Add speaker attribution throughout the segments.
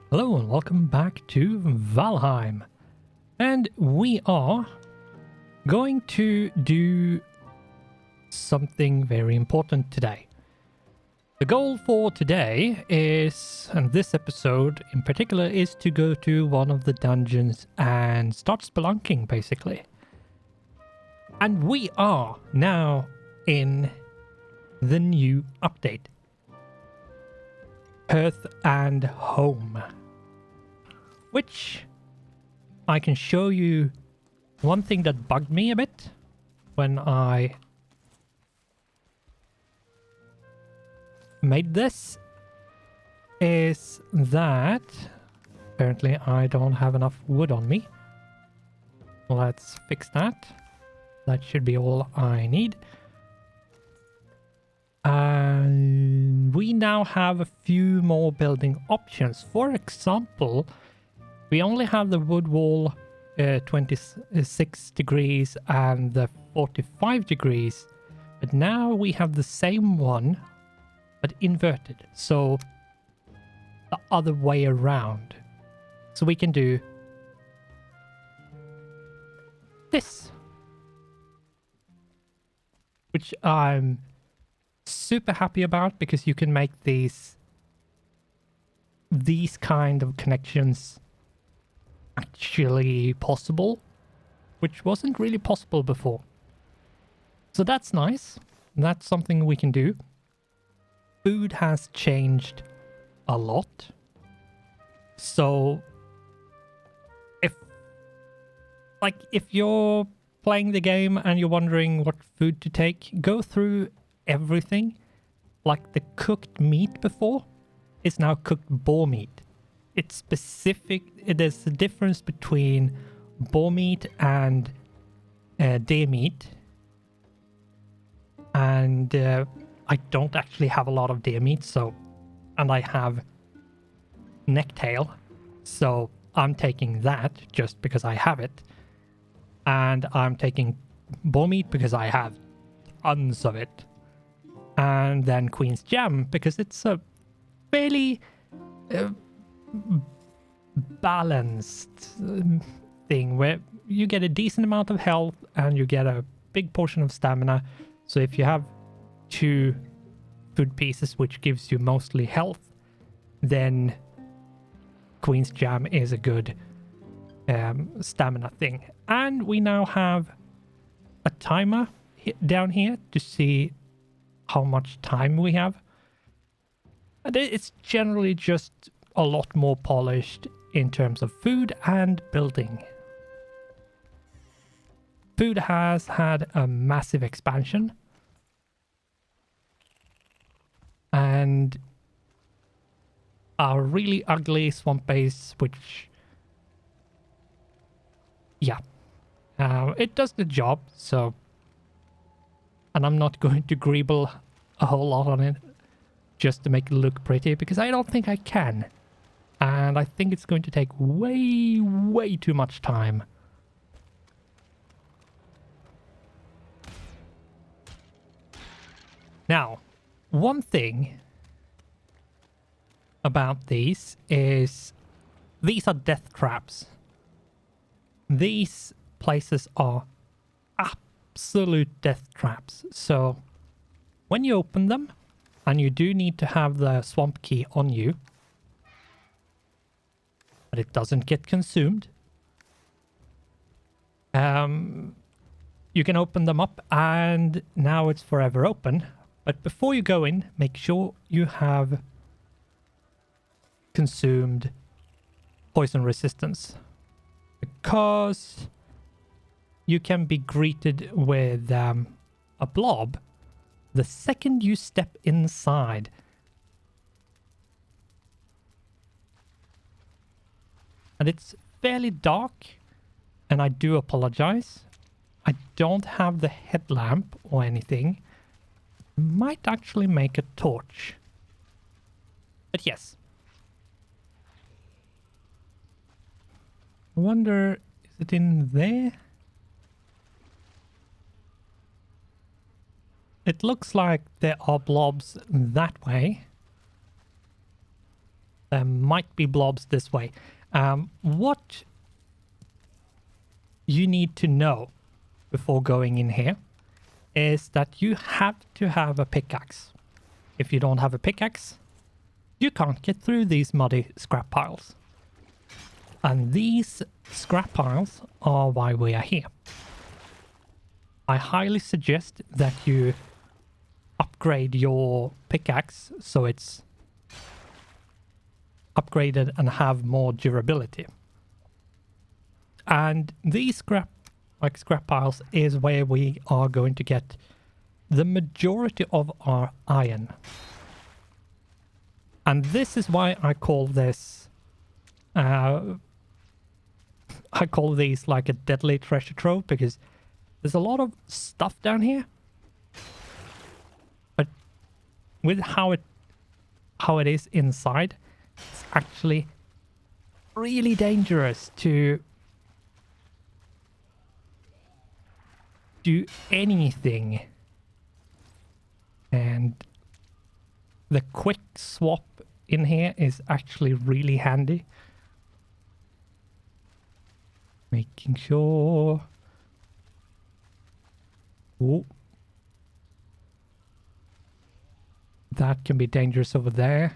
Speaker 1: Hello and welcome back to Valheim. And we are going to do something very important today. The goal for today is, and this episode in particular, is to go to one of the dungeons and start spelunking basically. And we are now in the new update. Hearth and Home, which I can show you. One thing that bugged me a bit when I made this is that apparently I don't have enough wood on me. Let's fix that. That should be all I need. And we now have a few more building options. For example, we only have the wood wall 26 degrees and the 45 degrees, but now we have the same one but inverted, so the other way around. So we can do this, which I'm super happy about, because you can make these kind of connections actually possible, which wasn't really possible before. So that's nice. That's something we can do. Food has changed a lot. So if you're playing the game and you're wondering what food to take, go through everything. Like the cooked meat before is now cooked boar meat. It's specific. There's a difference between boar meat and deer meat, and I don't actually have a lot of deer meat, and I have necktail, so I'm taking that just because I have it, and I'm taking boar meat because I have tons of it. And then Queen's Jam, because it's a fairly balanced thing where you get a decent amount of health and you get a big portion of stamina. So if you have 2 food pieces, which gives you mostly health, then Queen's Jam is a good stamina thing. And we now have a timer down here to see how much time we have, and it's generally just a lot more polished in terms of food and building. Food has had a massive expansion, and a really ugly swamp base, which it does the job. So, and I'm not going to greeble a whole lot on it just to make it look pretty, because I don't think I can. And I think it's going to take way too much time. Now, one thing about these is these are death traps. These places are absolute death traps. So when you open them, and you do need to have the swamp key on you, but it doesn't get consumed, you can open them up and now it's forever open. But before you go in, make sure you have consumed poison resistance, because you can be greeted with a blob the second you step inside. And it's fairly dark, and I do apologize. I don't have the headlamp or anything. Might actually make a torch. But yes. I wonder, is it in there? It looks like there are blobs that way. There might be blobs this way. What you need to know before going in here is that you have to have a pickaxe. If you don't have a pickaxe, you can't get through these muddy scrap piles. And these scrap piles are why we are here. I highly suggest that you upgrade your pickaxe so it's upgraded and have more durability. And these scrap piles is where we are going to get the majority of our iron. And this is why I call this I call these like a deadly treasure trove, because there's a lot of stuff down here, but with how it is inside, it's actually really dangerous to do anything. And the quick swap in here is actually really handy. Making sure. Oh. That can be dangerous over there.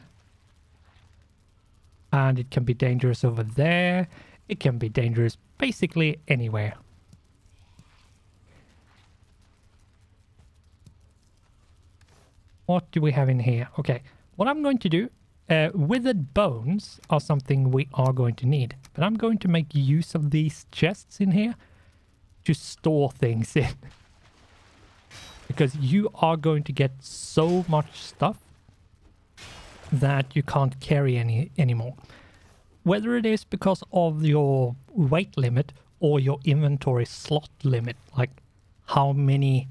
Speaker 1: And it can be dangerous over there. It can be dangerous basically anywhere. What do we have in here? Okay, what I'm going to do, withered bones are something we are going to need, but I'm going to make use of these chests in here to store things in. Because you are going to get so much stuff that you can't carry anymore. Whether it is because of your weight limit or your inventory slot limit, like how many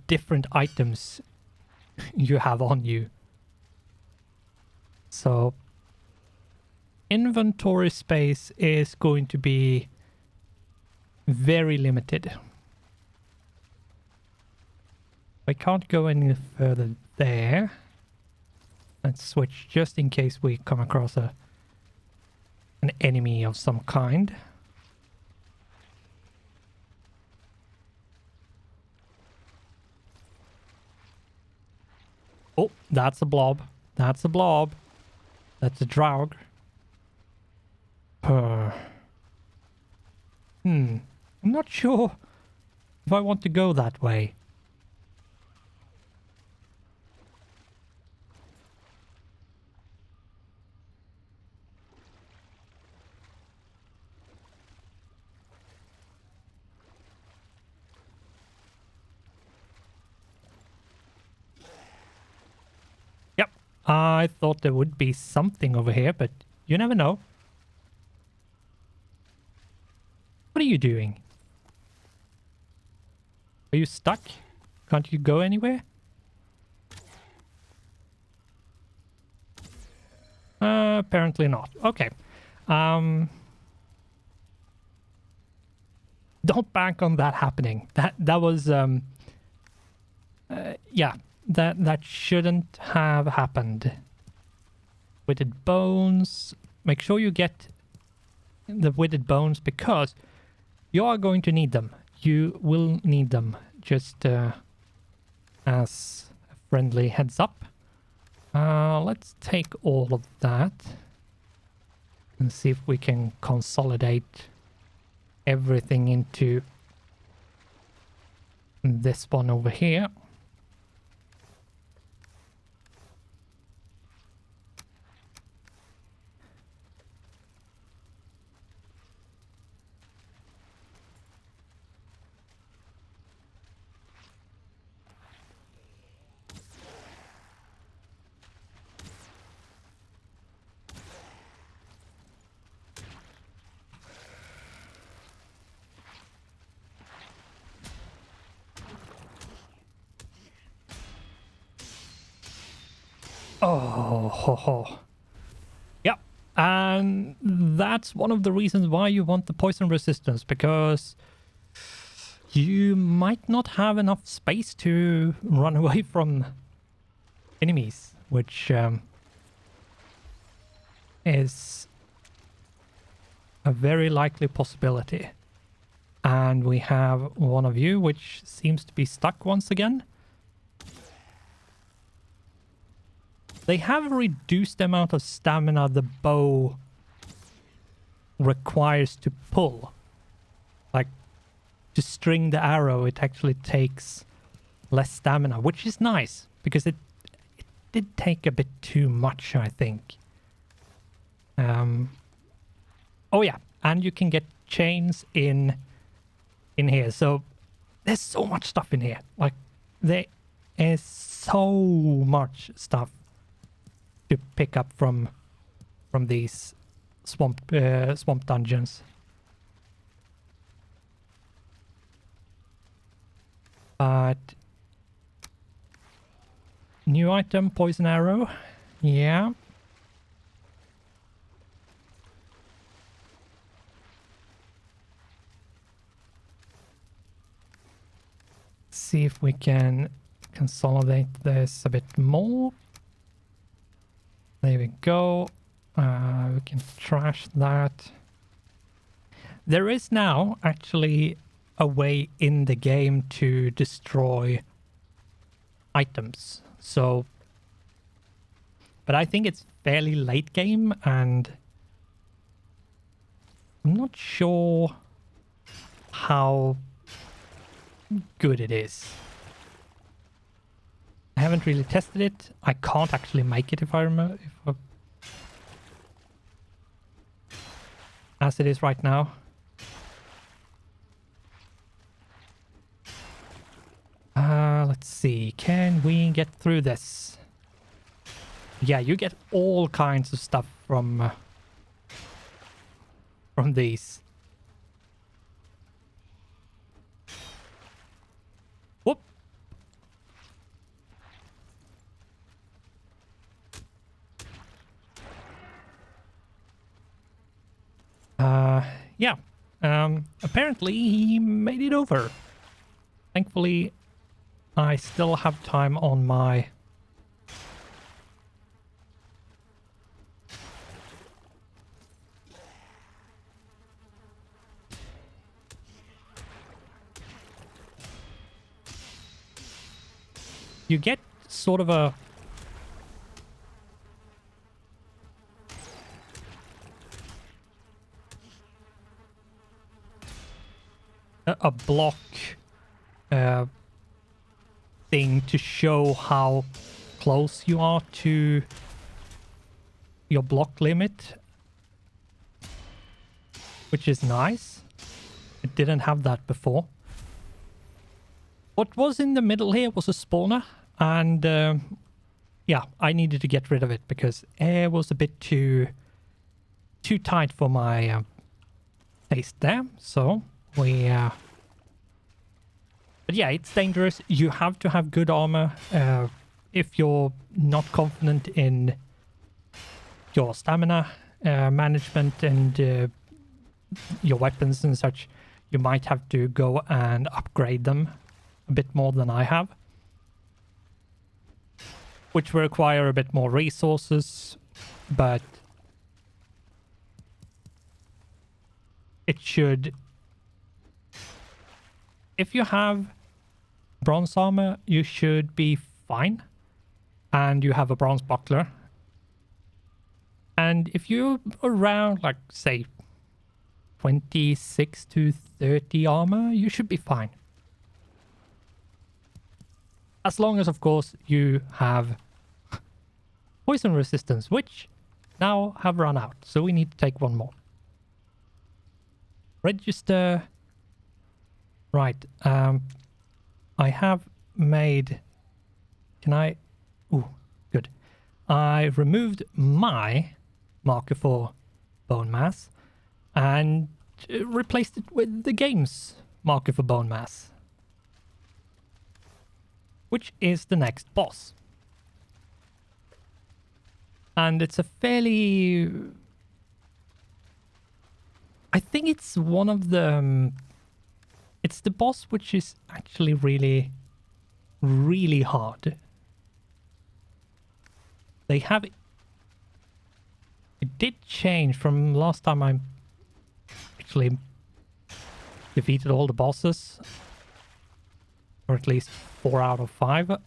Speaker 1: different items you have on you. So inventory space is going to be very limited. I can't go any further there. Let's switch just in case we come across an enemy of some kind. Oh, that's a blob. That's a blob. That's a draug. I'm not sure if I want to go that way. I thought there would be something over here, but you never know. What are you doing? Are you stuck? Can't you go anywhere? Apparently not. Okay. Don't bank on that happening. That was yeah. That shouldn't have happened. Withered bones. Make sure you get the withered bones because you are going to need them. You will need them. Just as a friendly heads up. Let's take all of that and see if we can consolidate everything into this one over here. Oh, ho, ho. Yep. And that's one of the reasons why you want the poison resistance, because you might not have enough space to run away from enemies, which is a very likely possibility. And we have one of you, which seems to be stuck once again. They have reduced the amount of stamina the bow requires to pull. Like, to string the arrow, it actually takes less stamina, which is nice, because it did take a bit too much, I think. Oh yeah, and you can get chains in here. So there's so much stuff in here. Like, there is so much stuff to pick up from these swamp dungeons. But new item, poison arrow. Yeah. See if we can consolidate this a bit more. There we go. We can trash that. There is now actually a way in the game to destroy items. So, but I think it's fairly late game, and I'm not sure how good it is. I haven't really tested it. I can't actually make it if I remember, as it is right now. Let's see. Can we get through this? Yeah, you get all kinds of stuff from these. Whoop. Yeah. Apparently he made it over. Thankfully, I still have time on my... You get sort of a... a block thing to show how close you are to your block limit, which is nice. It didn't have that before. What was in the middle here was a spawner, and yeah, I needed to get rid of it because air was a bit too tight for my taste there. So we but yeah, it's dangerous. You have to have good armor. If you're not confident in your stamina management and your weapons and such, you might have to go and upgrade them a bit more than I have, which will require a bit more resources, but it should... If you have bronze armor, you should be fine, and you have a bronze buckler. And if you're around, like, say, 26 to 30 armor, you should be fine. As long as, of course, you have poison resistance, which now have run out. So we need to take one more. Register. Right. I have made... Can I... Ooh, good. I removed my marker for bone mass and replaced it with the game's marker for bone mass, which is the next boss. And it's a fairly... I think it's one of the... it's the boss which is actually really, really hard. They have It did change from last time I actually defeated all the bosses. Or at least 4 out of 5.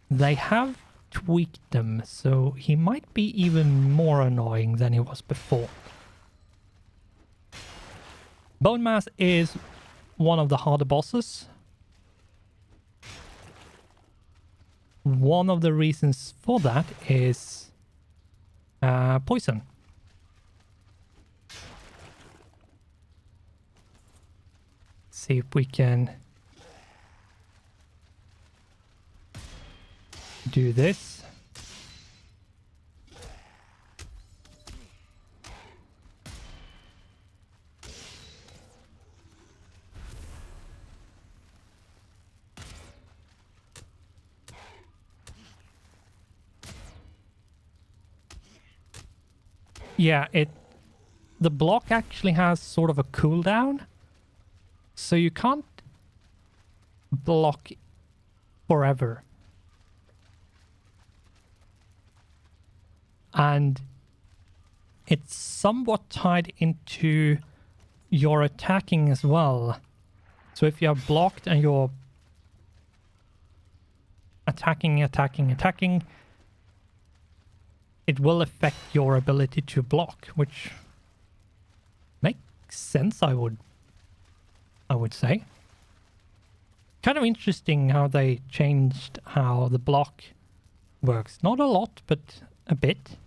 Speaker 1: They have tweaked them, so he might be even more annoying than he was before. Bone Mass is one of the harder bosses. One of the reasons for that is poison. See if we can do this. Yeah, the block actually has sort of a cooldown, so you can't block forever. And it's somewhat tied into your attacking as well. So if you're blocked and you're attacking, it will affect your ability to block, which makes sense, I would say. Kind of interesting how they changed how the block works. Not a lot, but a bit.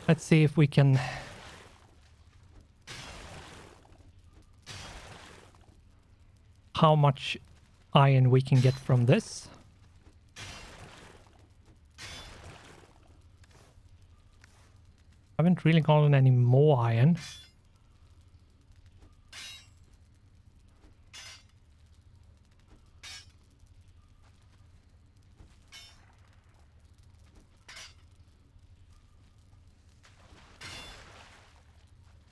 Speaker 1: Let's see if we can how much iron we can get from this. Haven't really gotten any more iron.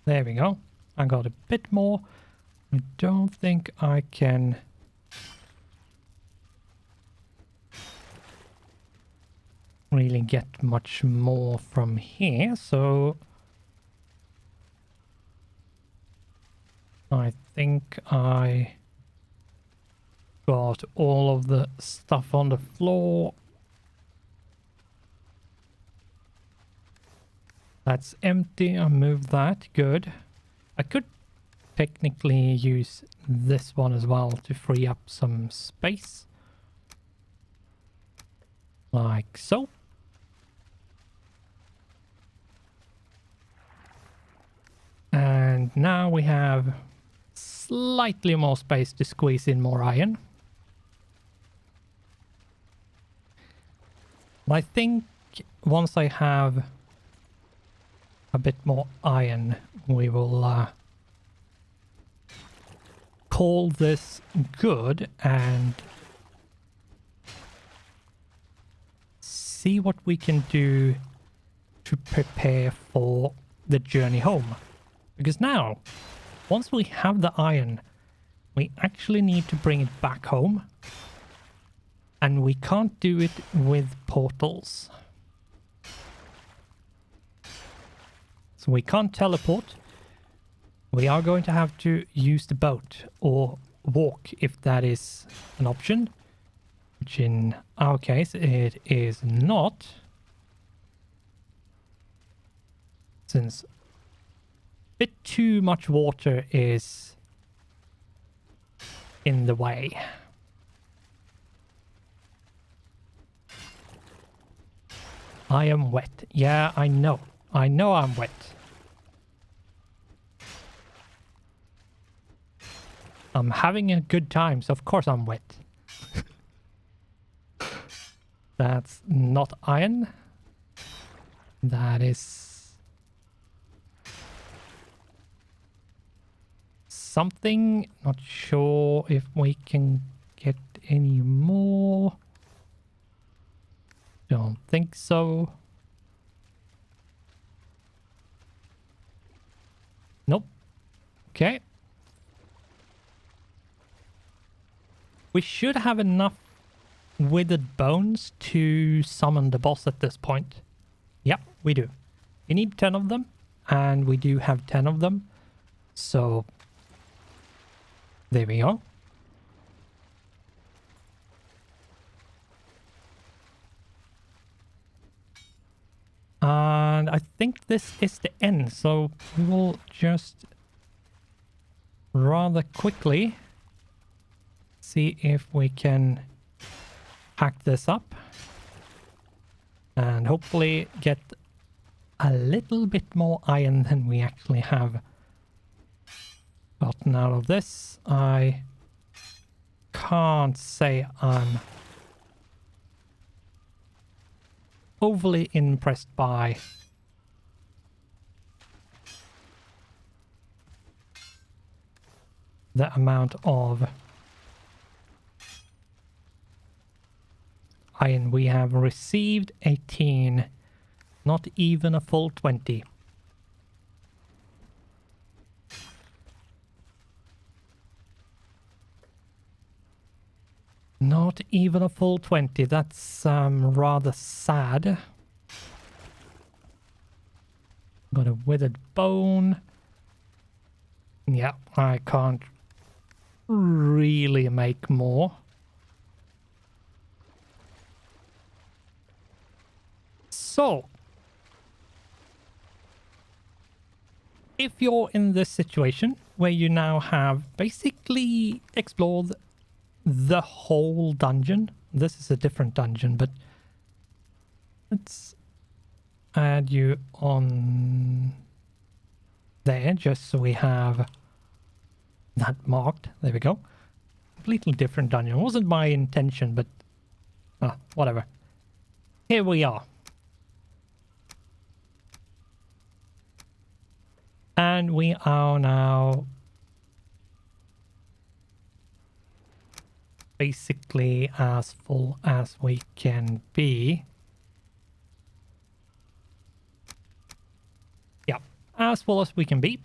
Speaker 1: There we go. I got a bit more. I don't think I can really get much more from here, so I think I got all of the stuff on the floor. That's empty. I moved that. Good. I could technically use this one as well to free up some space. Like so. And now we have slightly more space to squeeze in more iron. I think once I have a bit more iron, we will call this good and see what we can do to prepare for the journey home. Because now, once we have the iron, we actually need to bring it back home. And we can't do it with portals. So we can't teleport. We are going to have to use the boat or walk if that is an option. Which in our case it is not. Since a bit too much water is in the way. I am wet. Yeah, I know. I know I'm wet. I'm having a good time, so of course I'm wet. That's not iron. That is something. Not sure if we can get any more. Don't think so. Nope. Okay. We should have enough withered bones to summon the boss at this point. Yep, we do. We need 10 of them, and we do have 10 of them. So, there we go. And I think this is the end, so we will just rather quickly see if we can hack this up and hopefully get a little bit more iron than we actually have gotten out of this. I can't say I'm overly impressed by the amount of iron we have received. 18, not even a full 20. Not even a full 20. That's rather sad. Got a withered bone. Yeah, I can't really make more. So, if you're in this situation where you now have basically explored the whole dungeon. This is a different dungeon, but let's add you on there just so we have that marked. There we go. Completely different dungeon. It wasn't my intention, but whatever. Here we are. And we are now basically as full as we can be. Yeah, as full as we can be.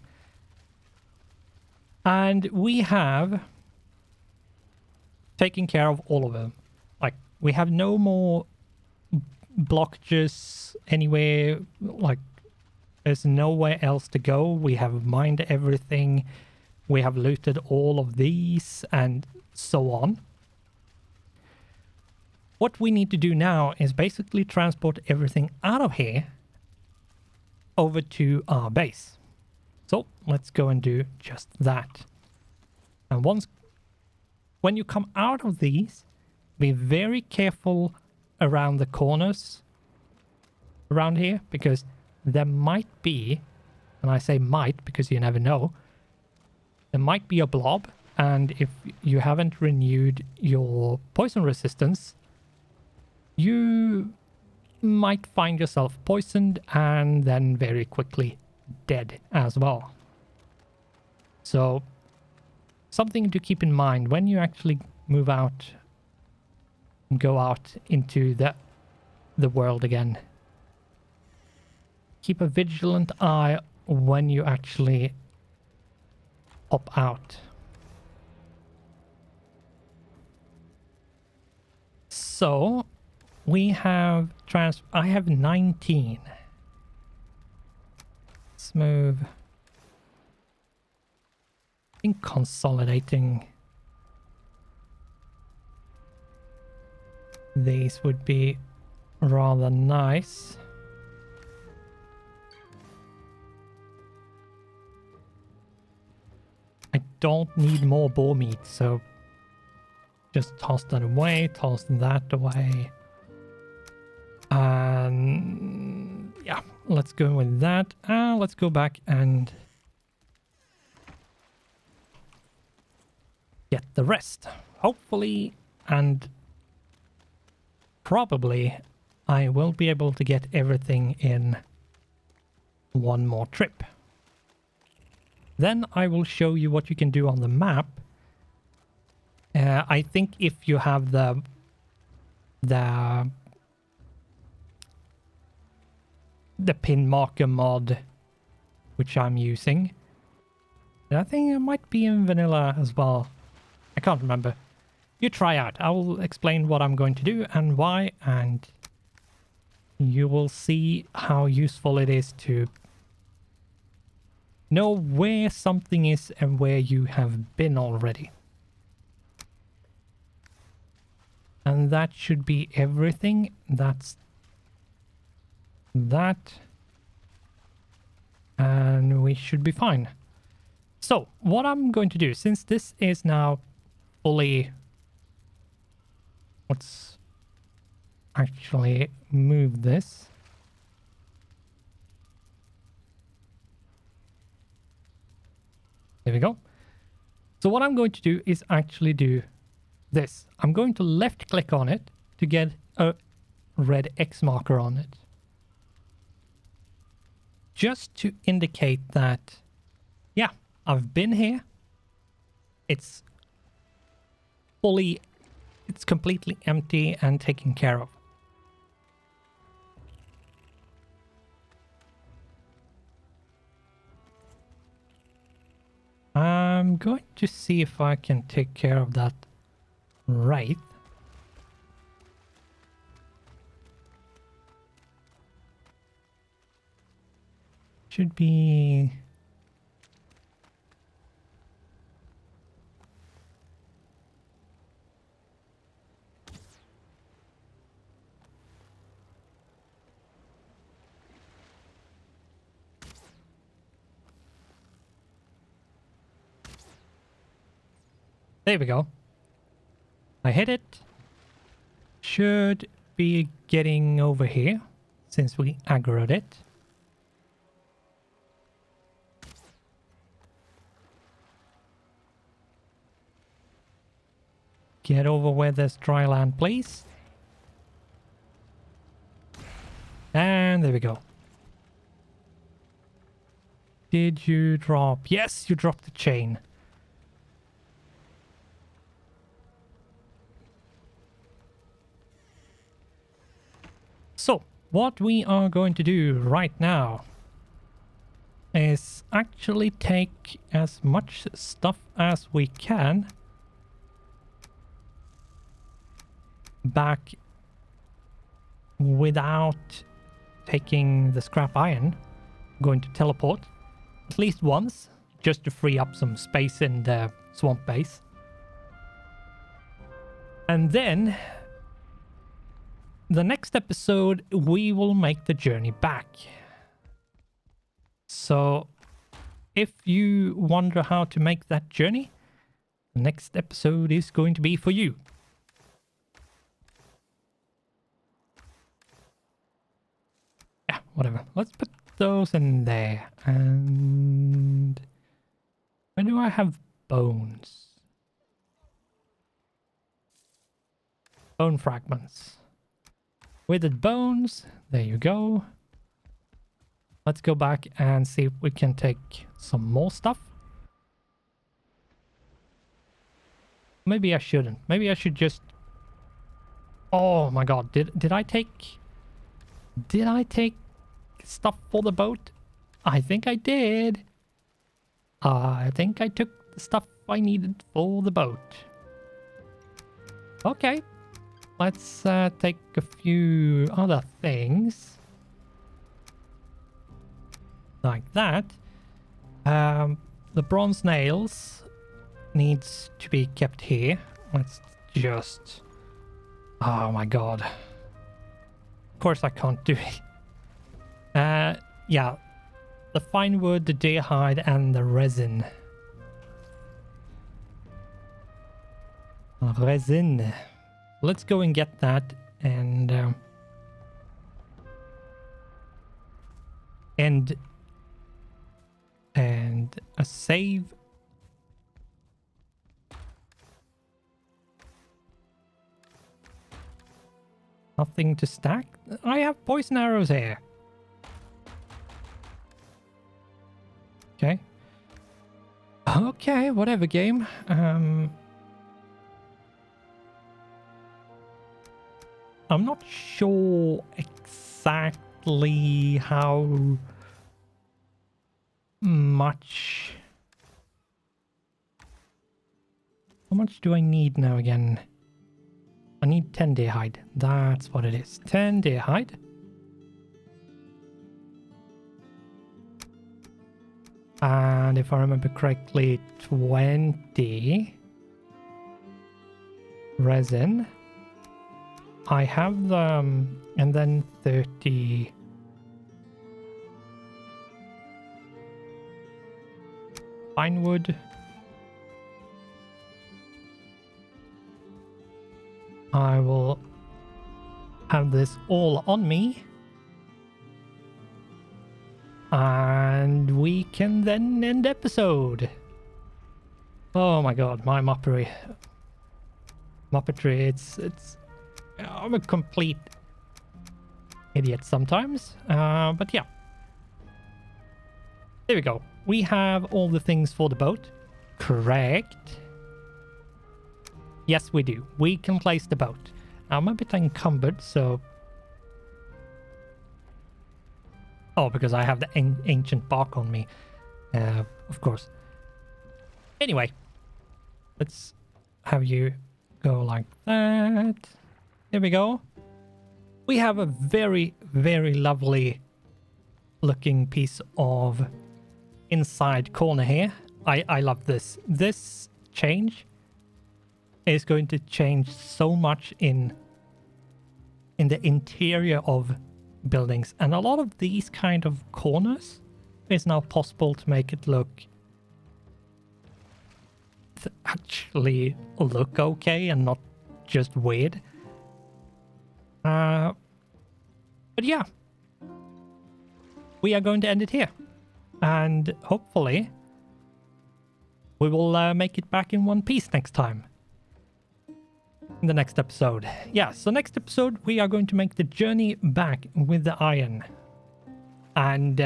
Speaker 1: And we have taken care of all of them. Like, we have no more blockages anywhere. Like, there's nowhere else to go. We have mined everything. We have looted all of these and so on. What we need to do now is basically transport everything out of here over to our base. So let's go and do just that. And when you come out of these, be very careful around the corners around here, because there might be, and I say might because you never know, there might be a blob, and if you haven't renewed your poison resistance, you might find yourself poisoned and then very quickly dead as well. So something to keep in mind when you actually move out and go out into the world again. Keep a vigilant eye when you actually pop out. So we have I have 19. Let's move. I think consolidating these would be rather nice. I don't need more boar meat, so just toss that away, toss that away. And yeah, let's go with that. Let's go back and get the rest. Hopefully and probably I will be able to get everything in one more trip. Then I will show you what you can do on the map. I think if you have the pin marker mod, which I'm using, I think it might be in vanilla as well. I can't remember. You try out. I will explain what I'm going to do and why, and you will see how useful it is to know where something is and where you have been already. And that should be everything. That's that. And we should be fine. So what I'm going to do, since this is now fully... Let's actually move this. There we go. So what I'm going to do is actually do this. I'm going to left click on it to get a red X marker on it. Just to indicate that, yeah, I've been here. It's completely empty and taken care of. I'm going to see if I can take care of that wraith. Should be... There we go. I hit it. Should be getting over here since we aggroed it. Get over where there's dry land, please. And there we go. Did you drop? Yes, you dropped the chain. So, what we are going to do right now is actually take as much stuff as we can back without taking the scrap iron. I'm going to teleport at least once just to free up some space in the swamp base. And then the next episode we will make the journey back. So if you wonder how to make that journey, the next episode is going to be for you. Yeah, whatever. Let's put those in there. And where do I have bones? Bone fragments. Withered bones. There you go. Let's go back and see if we can take some more stuff. Maybe I shouldn't. Maybe I should just... Oh my god. Did I take... Did I take stuff for the boat? I think I did. I think I took the stuff I needed for the boat. Okay. Let's take a few other things. Like that. The bronze nails needs to be kept here. Let's just... Oh my god. Of course I can't do it. Yeah. The fine wood, the deer hide, and the resin. Resin. Let's go and get that and a save. Nothing to stack. I have poison arrows here. Okay. Okay, whatever, game. I'm not sure exactly how much much do I need now again? I need 10 deer hide. That's what it is. 10 deer hide. And if I remember correctly, 20 resin. I have them, and then 30 pine wood. I will have this all on me. And we can then end episode. Oh my god, my muppetry, it's I'm a complete idiot sometimes. But yeah. There we go. We have all the things for the boat. Correct. Yes, we do. We can place the boat. Now, I'm a bit encumbered, so... Oh, because I have the ancient bark on me. Of course. Anyway. Let's have you go like that. There we go. We have a very, very lovely looking piece of inside corner here. I love this. This change is going to change so much in the interior of buildings, and a lot of these kind of corners is now possible to make it actually look okay and not just weird. But yeah, we are going to end it here, and hopefully we will make it back in one piece next time. In the next episode. Yeah, so next episode we are going to make the journey back with the iron. And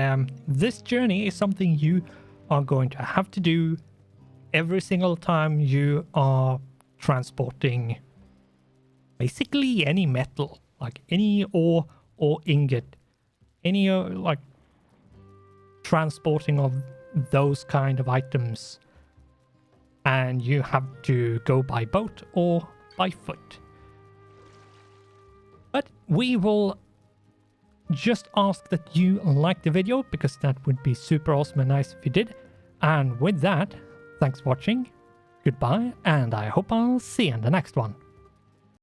Speaker 1: this journey is something you are going to have to do every single time you are transporting basically any metal, like any ore or ingot, any like transporting of those kind of items. And you have to go by boat or by foot. But we will just ask that you like the video, because that would be super awesome and nice if you did. And with that, thanks for watching, goodbye, and I hope I'll see you in the next one.